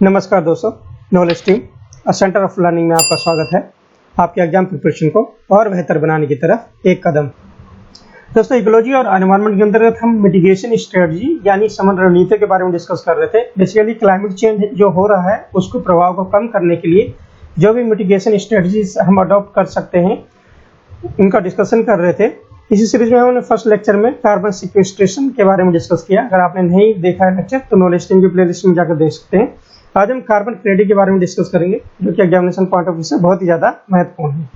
नमस्कार दोस्तों, knowledge team centre of learning में आपका स्वागत है। आपके एग्जाम प्रिपरेशन को और बेहतर बनाने की तरफ एक कदम। दोस्तों, इकोलॉजी और एनवायरनमेंट के अंतर्गत हम मिटिगेशन स्ट्रेटजी यानी समन रणनीति के बारे में डिस्कस कर रहे थे। बेसिकली क्लाइमेट चेंज जो हो रहा है उसको प्रभाव को कम करने के लिए जो भी मिटिगेशन स्ट्रेटजीज हम अडॉप्ट कर सकते हैं उनका डिस्कशन कर रहे थे। इसी सीरीज में हमने फर्स्ट लेक्चर में कार्बन सिक्वेस्ट्रेशन के बारे में डिस्कस किया। अगर आपने नहीं देखा है लेक्चर तो नॉलेज टीम की प्लेलिस्ट में जाकर देख सकते हैं। आज हम कार्बन क्रेडिट के बारे में डिस्कस करेंगे जो कि एग्जामिनेशन पॉइंट ऑफ व्यू से बहुत ही ज़्यादा महत्वपूर्ण है।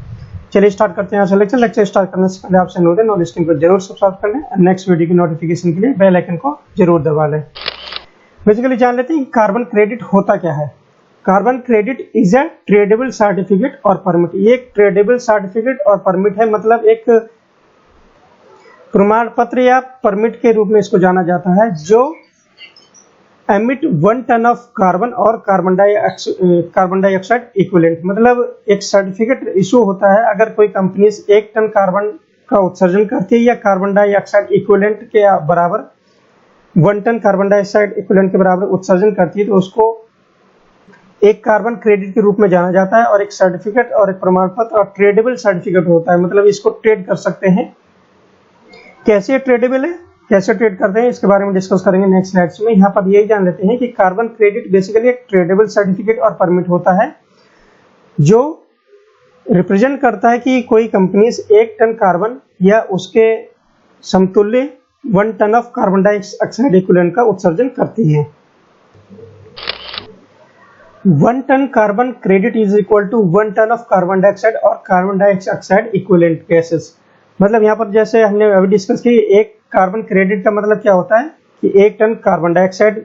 चलिए स्टार्ट करते हैं आज लेक्चर स्टार्ट करने से पहले आपसे अनुरोध है नॉलेज टीम को जरूर सब्सक्राइब कर लें और नेक्स्ट वीडियो की नोटिफिकेशन के लिए बेल आइकन को जरूर दबा लें। बेसिकली जान लेते हैं कार्बन क्रेडिट होता क्या है। Carbon credit is a tradable certificate और परमिट। ये एक ट्रेडेबल सर्टिफिकेट और परमिट है, मतलब एक प्रमाण पत्र या परमिट के रूप में इसको जाना जाता है जो एमिट 1 टन ऑफ कार्बन और कार्बन डाइऑक्साइड इक्विवेलेंट। मतलब एक सर्टिफिकेट इशू होता है अगर कोई कंपनी 1 टन कार्बन का उत्सर्जन करती है या कार्बन डाइऑक्साइड इक्विवेलेंट के बराबर 1 टन कार्बन डाइऑक्साइड इक्विवेलेंट के बराबर उत्सर्जन करती है तो उसको एक कार्बन क्रेडिट के रूप में जाना जाता है। और एक सर्टिफिकेट और एक प्रमाण पत्र और ट्रेडेबल सर्टिफिकेट होता है, मतलब इसको ट्रेड कर सकते हैं। कैसे ट्रेडेबल है, कैसे ट्रेड करते हैं, इसके बारे में डिस्कस करेंगे नेक्स्ट स्लाइड्स में। यहाँ पर यही जान लेते हैं कि कार्बन क्रेडिट बेसिकली एक ट्रेडेबल सर्टिफिकेट और परमिट होता है जो रिप्रेजेंट करता है कि कोई कंपनी 1 टन कार्बन या उसके समतुल्य 1 ton of carbon dioxide equivalent का उत्सर्जन करती है। 1 ton carbon credit is equal to 1 ton of carbon dioxide और कार्बन डाइऑक्साइड इक्विवेलेंट गैसेस। मतलब यहाँ पर जैसे हमने अभी डिस्कस की, एक कार्बन क्रेडिट का मतलब क्या होता है कि 1 टन कार्बन डाइऑक्साइड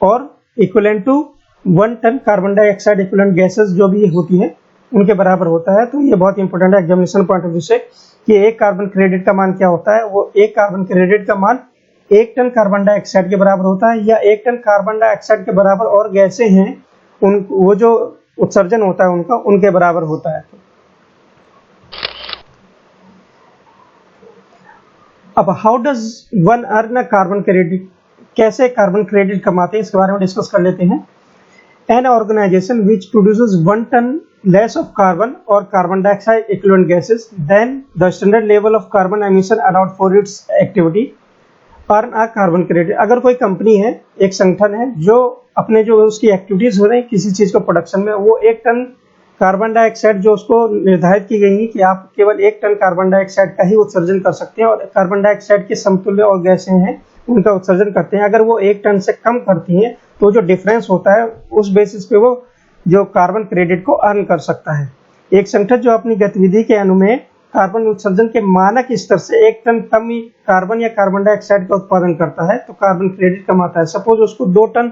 और equivalent to 1 ton carbon dioxide equivalent gases जो भी होती है उनके बराबर होता है। तो ये बहुत इंपॉर्टेंट है एग्जामिनेशन पॉइंट ऑफ व्यू से कि एक कार्बन क्रेडिट का मान क्या होता है। वो एक कार्बन क्रेडिट का मान 1 टन कार्बन डाइऑक्साइड के बराबर होता है या 1 टन कार्बन डाइऑक्साइड के बराबर और गैसें हैं उन वो जो उत्सर्जन होता है उनका उनके बराबर होता है। अब how does one earn a carbon credit, कैसे कार्बन क्रेडिट कमाते हैं इसके बारे में डिस्कस कर लेते हैं। An organisation which produces 1 ton less of carbon और carbon dioxide equivalent gases than the standard level of carbon emission allowed for its activity earn a carbon credit. अगर कोई कंपनी है, एक संगठन है जो अपने जो उसकी एक्टिविटीज हो रही है किसी चीज को प्रोडक्शन में, वो 1 टन कार्बन डाइऑक्साइड जो उसको निर्धारित की गई है कि आप केवल 1 टन कार्बन डाइऑक्साइड का ही उत्सर्जन कर सकते हैं और कार्बन डाइऑक्साइड के समतुल्य और गैसें हैं उनका उत्सर्जन करते हैं। अगर वो 1 टन से कम करती हैं तो जो डिफरेंस होता है उस बेसिस पे वो जो कार्बन क्रेडिट को अर्न कर सकता है। एक संगठन जो अपनी गतिविधि के अनुमेय कार्बन उत्सर्जन के मानक स्तर से 1 टन कम कार्बन या कार्बन डाइऑक्साइड का उत्पादन करता है तो कार्बन क्रेडिट कमाता है। सपोज उसको 2 टन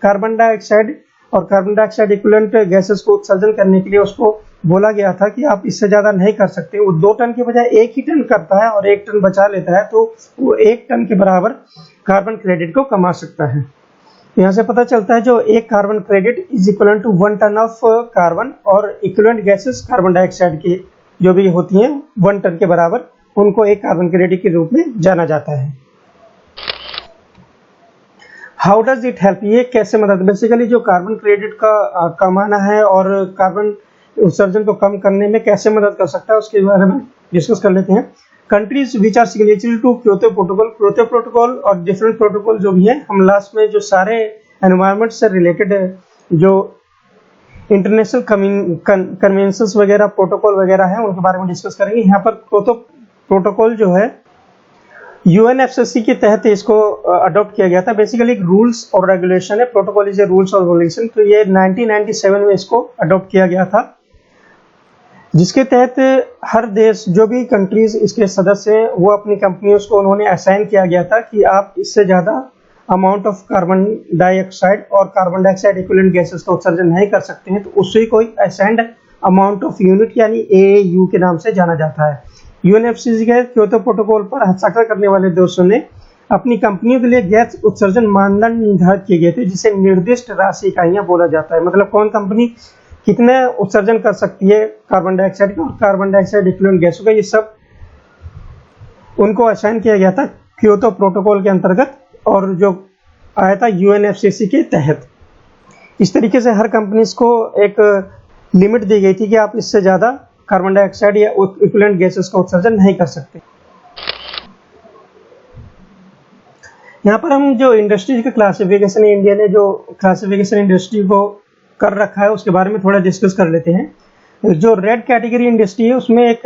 कार्बन डाइऑक्साइड और कार्बन डाइऑक्साइड इक्विवेलेंट गैसेस को उत्सर्जन करने के लिए उसको बोला गया था कि आप इससे ज्यादा नहीं कर सकते। वो 2 टन के बजाय 1 ही टन करता है और 1 टन बचा लेता है तो वो 1 टन के बराबर कार्बन क्रेडिट को कमा सकता है। यहाँ से पता चलता है जो एक carbon credit is equal to 1 ton of carbon और इक्विवेलेंट गैसेस कार्बन डाइऑक्साइड की जो भी होती हैं 1 टन के बराबर, उनको एक कार्बन क्रेडिट के रूप में जाना जाता है। हाउ डज इट हेल्प, ये कैसे मदद, बेसिकली जो कार्बन क्रेडिट का कमाना है और कार्बन उत्सर्जन को कम करने में कैसे मदद कर सकता है उसके बारे में डिस्कस कर लेते हैं। Countries which are signatory to Kyoto Protocol और डिफरेंट प्रोटोकॉल जो भी है, हम लास्ट में जो सारे एनवायरनमेंट से रिलेटेड जो इंटरनेशनल कन्वेंशंस वगैरह प्रोटोकॉल वगैरह है उनके बारे में डिस्कस करेंगे। यहाँ पर क्योतो प्रोटोकॉल जो है यूएनएफसीसी के तहत इसको अडॉप्ट किया गया था। बेसिकली एक रूल्स और रेगुलेशन है, प्रोटोकॉल इज ए रूल्स और रेगुलेशन। तो ये 1997 में इसको अडॉप्ट किया गया था जिसके तहत हर देश जो भी कंट्रीज इसके सदस्य हैं वो अपनी कंपनियों को उन्होंने असाइन किया गया था कि आप इससे ज़्यादा अमाउंट ऑफ कार्बन डाइऑक्साइड और कार्बन डाइऑक्साइड इक्विवेलेंट गैसेस का उत्सर्जन नहीं कर सकते हैं, तो उससे कोई असाइंड अमाउंट ऑफ यूनिट यानी AAU के नाम से जाना जाता है। यूएनएफसीसी के क्योतो प्रोटोकॉल पर हस्ताक्षर करने वाले देशों ने अपनी कंपनियों के लिए गैस उत्सर्जन मानदंड निर्धारित किए गए थे जिसे निर्दिष्ट राशि इकाइयां बोला जाता है। मतलब कौन कंपनी कितने उत्सर्जन कर सकती है कार्बन डाइऑक्साइड का और कार्बन डाइऑक्साइड इक्विवेलेंट गैसों का, ये सब उनको असाइन किया गया था क्योतो प्रोटोकॉल के अंतर्गत और जो आया था यूएनएफसीसी के तहत। इस तरीके से हर कंपनीज को एक लिमिट दी गई थी कि आप इससे ज़्यादा कार्बन डाइऑक्साइड या इक्विवेलेंट गैसेस का उत्सर्जन नहीं कर सकते। यहाँ पर हम जो इंडस्ट्रीज का क्लासिफिकेशन इंडिया ने जो क्लासिफिकेशन इंडस्ट्री को कर रखा है उसके बारे में थोड़ा डिस्कस कर लेते हैं। जो रेड कैटेगरी इंडस्ट्री है उसमें एक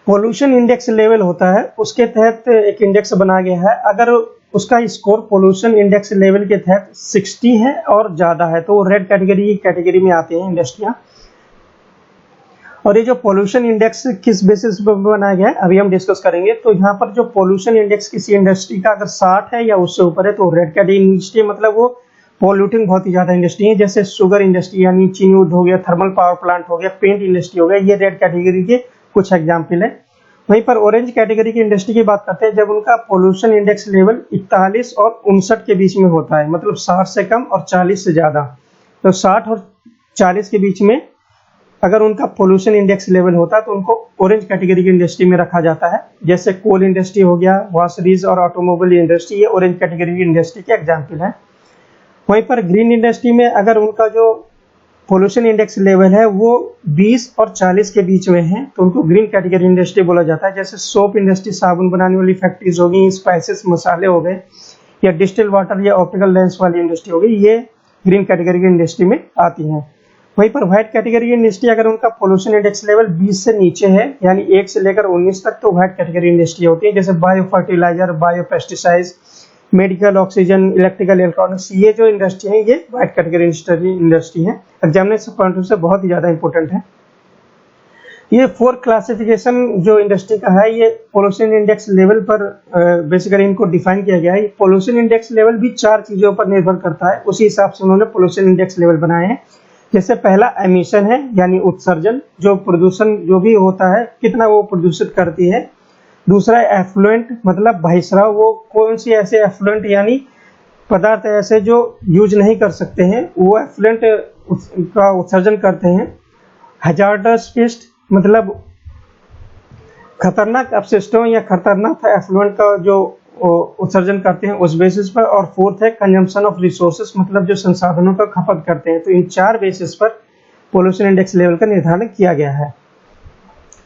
पोल्यूशन इंडेक्स लेवल होता है, उसके तहत एक इंडेक्स बना गया है। अगर उसका स्कोर पोल्यूशन इंडेक्स लेवल के तहत 60 है और ज़्यादा है तो रेड कैटेगरी में आते हैं इंडस्ट्रियाँ। और ये जो पोल्यूशन इंडेक्स किस बेसिस पर बनाया गया है अभी हम डिस्कस करेंगे। तो यहाँ पर जो पोल्यूशन इंडेक्स किसी इंडस्ट्री का अगर 60 है या उससे ऊपर है तो रेड कैटेगरी इंडस्ट्री मतलब वो पॉल्यूटिंग बहुत ही ज़्यादा इंडस्ट्री है, जैसे शुगर इंडस्ट्री यानी चीनी उद्योग हो गया, थर्मल पावर प्लांट हो गया, पेंट इंडस्ट्री हो गया, ये रेड कैटेगरी के कुछ एग्जाम्पल है। वहीं पर ऑरेंज कैटेगरी की इंडस्ट्री की बात करते हैं जब उनका पोल्यूशन इंडेक्स लेवल 41 और 59 के बीच में होता है, मतलब 60 से कम और 40 से ज़्यादा। तो 60 और 40 के बीच में अगर उनका पोल्यूशन इंडेक्स लेवल होता है तो उनको ऑरेंज कैटेगरी की इंडस्ट्री में रखा जाता है। जैसे कोल इंडस्ट्री हो गया, वॉशरीज और ऑटोमोबाइल इंडस्ट्री, ये ऑरेंज कैटेगरी की इंडस्ट्री के एग्जाम्पल है। वहीं पर ग्रीन इंडस्ट्री में अगर उनका जो पोल्यूशन इंडेक्स लेवल है वो 20 और 40 के बीच में है तो उनको ग्रीन कैटेगरी इंडस्ट्री बोला जाता है। जैसे सोप इंडस्ट्री, साबुन बनाने वाली फैक्ट्रीज हो गई, स्पाइसेस मसाले हो गए, या डिस्टिल वाटर या ऑप्टिकल लेंस वाली इंडस्ट्री हो गई, ये ग्रीन कैटेगरी की इंडस्ट्री में आती हैं। वहीं पर व्हाइट कैटेगरी की इंडस्ट्री अगर उनका पोल्यूशन इंडेक्स लेवल 20 से नीचे है यानी 1 से लेकर 19 तक तो व्हाइट कैटेगरी इंडस्ट्री होती है। जैसे bio fertiliser, bio pesticides, medical oxygen, electrical electronics, ये जो इंडस्ट्री है ये व्हाइट कैटेगरी इंडस्ट्री है। एग्जामिनेशन पॉइंट ऑफ से बहुत ही ज़्यादा इंपॉर्टेंट है। ये 4 क्लासिफिकेशन जो इंडस्ट्री का है ये पोल्यूशन इंडेक्स लेवल पर बेसिकली इनको डिफाइन किया गया है। पोल्यूशन इंडेक्स लेवल भी 4 चीज़ों पर निर्भर करता है, उसी हिसाब से उन्होंने पोल्यूशन इंडेक्स लेवल बनाए हैं। जैसे पहला एमिशन है यानी उत्सर्जन, जो प्रदूषण जो भी होता है कितना वो प्रदूषित करती है। दूसरा एफ्लुएंट मतलब बहिस्राव, वो कौन सी ऐसे एफ्लुएंट यानी पदार्थ ऐसे जो यूज नहीं कर सकते हैं वो एफ्लुएंट का उत्सर्जन करते हैं। हैजार्डस वेस्ट मतलब खतरनाक अपशिष्टों या खतरनाक एफ्लुएंट का जो उत्सर्जन करते हैं उस बेसिस पर। और फोर्थ है कंजम्पशन ऑफ रिसोर्सेस मतलब जो संसाधनों का खपत करते हैं। तो इन 4 बेसिस पर पोल्यूशन इंडेक्स लेवल का निर्धारण किया गया है।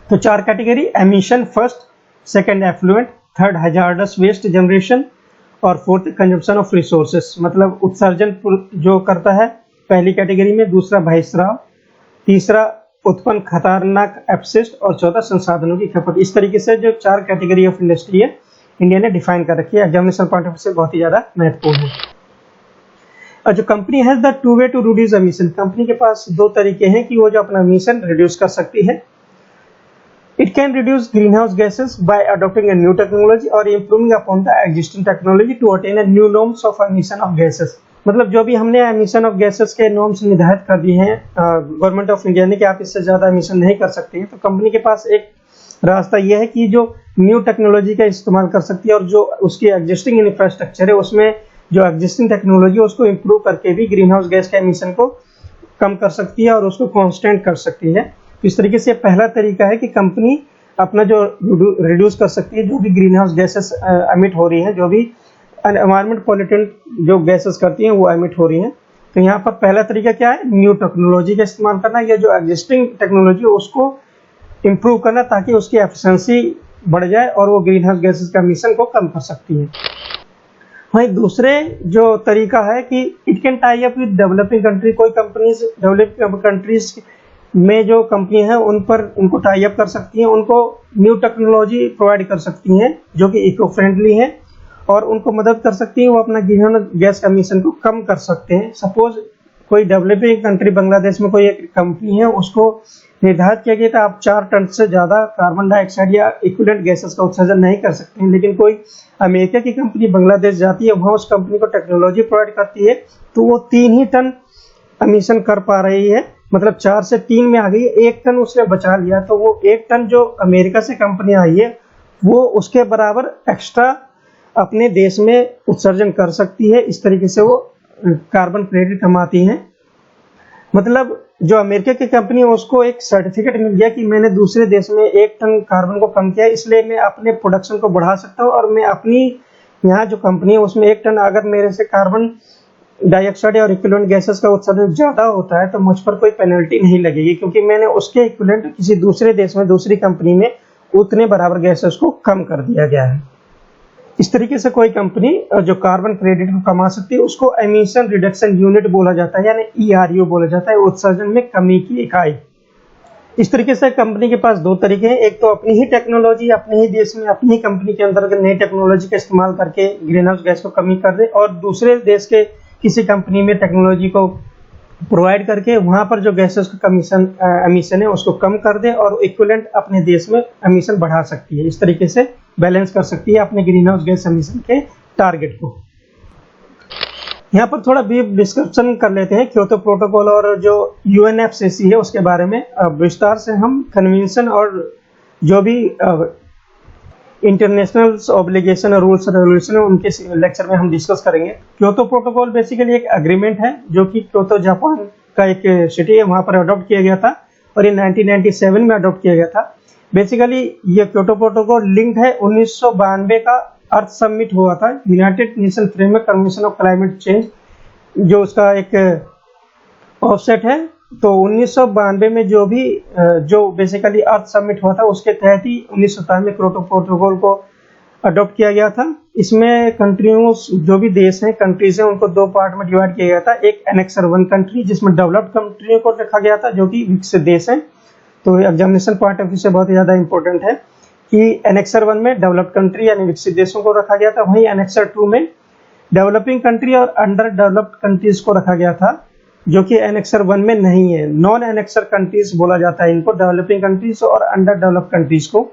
तो 4 category, emission first, second effluent, third hazardous waste generation और फोर्थ कंजम्पशन ऑफ रिसोर्सेस मतलब उत्सर्जन जो करता है पहली कैटेगरी में, दूसरा बहिस्राव, तीसरा उत्पन्न खतरनाक अपशिष्ट और चौथा संसाधनों की खपत। इस तरीके से जो 4 कैटेगरी ऑफ इंडस्ट्री है इंडिया ने डिफाइन कर रखी है, एग्जामिनेशन पॉइंट ऑफ व्यू से बहुत ही ज्यादा महत्वपूर्ण है। और जो कंपनी है the two way to reduce emission, company के पास 2 तरीके हैं कि वो जो अपना एमिशन रिड्यूस कर सकती है। It can reduce greenhouse gases by adopting a new technology और improving upon the existing technology to attain a new norms of emission of gases. मतलब जो भी हमने एमिशन ऑफ गैसेस के नॉर्म्स निर्धारित कर दिए हैं गवर्नमेंट ऑफ इंडिया ने कि आप इससे ज्यादा एमिशन नहीं कर सकते हैं, तो कंपनी के पास एक रास्ता यह है कि जो न्यू टेक्नोलॉजी का इस्तेमाल कर सकती है और जो उसकी एग्जिस्टिंग इंफ्रास्ट्रक्चर है उसमें जो एग्जिस्टिंग टेक्नोलॉजी है उसको इम्प्रूव करके भी ग्रीन हाउस गैस के एमिशन को कम कर सकती है और उसको कांस्टेंट कर सकती है। तो इस तरीके से पहला तरीका है कि कंपनी अपना जो रिड्यूस कर सकती है जो भी ग्रीन हाउस गैसेस एमिट हो रही हैं, जो भी एनवायरमेंट पॉल्यूटेंट जो गैसेस करती हैं वो एमिट हो रही हैं। तो यहाँ पर पहला तरीका क्या है, न्यू टेक्नोलॉजी का इस्तेमाल करना या जो एग्जिस्टिंग टेक्नोलॉजी है उसको इम्प्रूव करना ताकि उसकी एफिशिएंसी बढ़ जाए और वो ग्रीन हाउस गैसेस का एमिशन को कम कर सकती है। वहीं दूसरे जो तरीका है कि it can tie up with developing country, कोई कंपनीज डेवलपिंग कंट्रीज में जो कंपनी है उन पर उनको टाई अप कर सकती हैं, उनको न्यू टेक्नोलॉजी प्रोवाइड कर सकती हैं जो कि इको फ्रेंडली है और उनको मदद कर सकती है वो अपना ग्रीन हाउस गैस का एमिशन को कम कर सकते हैं। सपोज कोई डेवलपिंग कंट्री बांग्लादेश में कोई एक कंपनी है उसको निर्धारित किया गया था आप 4 टन से ज़्यादा कार्बन डाइऑक्साइड या इक्विवेलेंट गैसेस का उत्सर्जन नहीं कर सकते हैं, लेकिन कोई अमेरिका की कंपनी बांग्लादेश जाती है वहाँ उस कंपनी को टेक्नोलॉजी प्रोवाइड करती है तो वो 3 ही टन एमिशन कर पा रही है, मतलब 4 से 3 में आ गई है, 1 टन उसने बचा लिया। तो वो 1 टन जो अमेरिका से कंपनी आई है वो उसके बराबर एक्स्ट्रा अपने देश में उत्सर्जन कर सकती है। इस तरीके से वो कार्बन क्रेडिट कमाती हैं। मतलब जो अमेरिका की कंपनी है उसको एक सर्टिफिकेट मिल गया कि मैंने दूसरे देश में 1 टन कार्बन को कम किया, इसलिए मैं अपने प्रोडक्शन को बढ़ा सकता हूँ और मैं अपनी यहाँ जो कंपनी है उसमें 1 टन अगर मेरे से कार्बन डाइऑक्साइड और इक्विवेलेंट गैसेस का उत्सर्जन ज़्यादा होता है तो मुझ पर कोई पेनल्टी नहीं लगेगी, क्योंकि मैंने उसके इक्विवेलेंट किसी दूसरे देश में दूसरी कंपनी में उतने बराबर गैसेस को कम कर दिया गया है। इस तरीके से कोई कंपनी जो कार्बन क्रेडिट को कमा सकती है उसको एमिशन रिडक्शन यूनिट बोला जाता है, यानी ERU बोला जाता है, उत्सर्जन में कमी की इकाई। इस तरीके से कंपनी के पास दो तरीके हैं, एक तो अपनी ही टेक्नोलॉजी अपने ही देश में अपनी ही कंपनी के अंदर नई टेक्नोलॉजी का इस्तेमाल करके ग्रीन हाउस गैस को कमी कर दे, और दूसरे देश के किसी कंपनी में टेक्नोलॉजी को प्रोवाइड करके वहां पर जो गैसेस का एमिशन है उसको कम कर दे और इक्विवेलेंट अपने देश में एमिशन बढ़ा सकती है। इस तरीके से बैलेंस कर सकती है अपने ग्रीन हाउस गैस एमिशन के टारगेट को। यहाँ पर थोड़ा ब्रीफ डिस्कशन कर लेते हैं क्योतो प्रोटोकॉल और जो UNFCCC है उसके बारे में। विस्तार से हम कन्वेंशन और जो भी इंटरनेशनल ऑब्लिगेशन और रूल्स और रेगुलेशन है उनके लेक्चर में हम डिस्कस करेंगे। क्योतो प्रोटोकॉल बेसिकली एक एग्रीमेंट है जो कि क्योतो जापान का एक सिटी है, वहां पर अडॉप्ट किया गया था और ये 1997 में अडॉप्ट किया गया था। बेसिकली ये क्योतो प्रोटोकॉल लिंक्ड है 1992 का अर्थ समिट हुआ था, United nation framework convention of climate change, जो उसका एक ऑफसेट है। तो 1992 में जो बेसिकली अर्थ समिट हुआ था उसके तहत ही 1997 में क्योतो प्रोटोकॉल को अडॉप्ट किया गया था। इसमें कंट्रियों जो भी देश हैं कंट्रीज हैं उनको दो पार्ट में डिवाइड किया गया था। एक एनेक्सर 1 कंट्री जिसमें डेवलप्ड कंट्रियों को रखा गया था जो कि विकसित देश हैं। तो एग्जामिनेशन पॉइंट ऑफ व्यू से बहुत ही ज्यादा इंपॉर्टेंट है कि एनेक्सर 1 में डेवलप्ड कंट्री यानी विकसित देशों को रखा गया था, वहीं एनेक्सर 2 में डेवलपिंग कंट्री और अंडर डेवलप्ड कंट्रीज को रखा गया था, जो कि एनेक्सर 1 में नहीं है। नॉन एनेक्सर कंट्रीज बोला जाता है इनको, डेवलपिंग कंट्रीज और अंडर डेवलप्ड कंट्रीज को।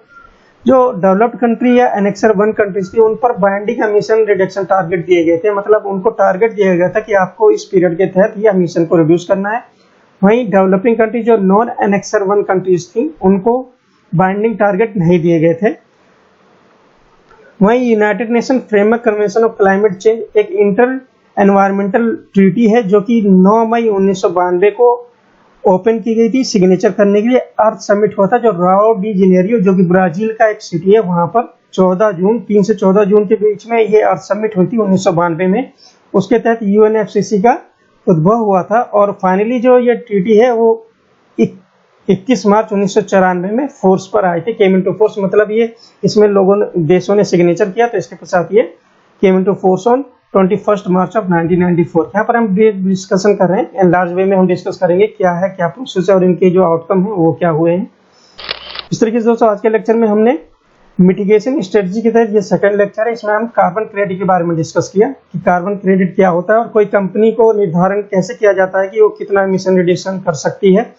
जो डेवलप्ड कंट्री या एनेक्सर 1 कंट्रीज थी उन पर बाइंडिंग एमिशन रिडक्शन टारगेट दिए गए थे, मतलब उनको टारगेट दिया गया था कि आपको इस पीरियड के तहत ये एमिशन को रिड्यूस करना है। वहीं डेवलपिंग कंट्री जो नॉन एनेक्सर 1 कंट्रीज थी उनको बाइंडिंग टारगेट नहीं दिए गए थे। वहीं United nation framework convention of climate change एक इंटर एनवायरमेंटल ट्रीटी है जो कि 9 मई 1992 को ओपन की गई थी सिग्नेचर करने के लिए। अर्थ समिट हुआ था जो राओ डी जेनेरियो जो कि ब्राजील का एक सिटी है वहां पर 3 से 14 जून के बीच में ये अर्थ समिट हुई थी 1992 में। उसके तहत UNFCCC का उद्भव हुआ था और फाइनली जो ये ट्रीटी है वो 21 मार्च 1994 में फोर्स पर आए थे, केम इनटू फोर्स, मतलब ये इसमें देशों ने सिग्नेचर किया तो इसके पश्चात ये came into force on 21 March of 1994। यहाँ पर हम डिस्कशन कर रहे हैं, एंड लार्ज वे में हम डिस्कस करेंगे क्या है, क्या प्रोसेस है और इनके जो आउटकम है वो क्या हुए हैं। इस तरीके से दोस्तों आज के लेक्चर में हमने मिटिगेशन स्ट्रेटजी के तहत ये सेकंड लेक्चर है, इसमें हम कार्बन क्रेडिट के बारे में डिस्कस किया कि कार्बन क्रेडिट क्या होता है और कोई कंपनी को निर्धारण कैसे किया जाता है कि वो कितना एमिशन रिडक्शन कर सकती है,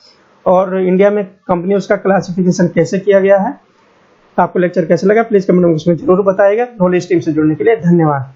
और इंडिया में कंपनी उसका क्लासिफिकेशन कैसे किया गया है। आपको लेक्चर कैसे लगा प्लीज कमेंट बॉक्स में जरूर बताइएगा। नॉलेज टीम से जुड़ने के लिए धन्यवाद।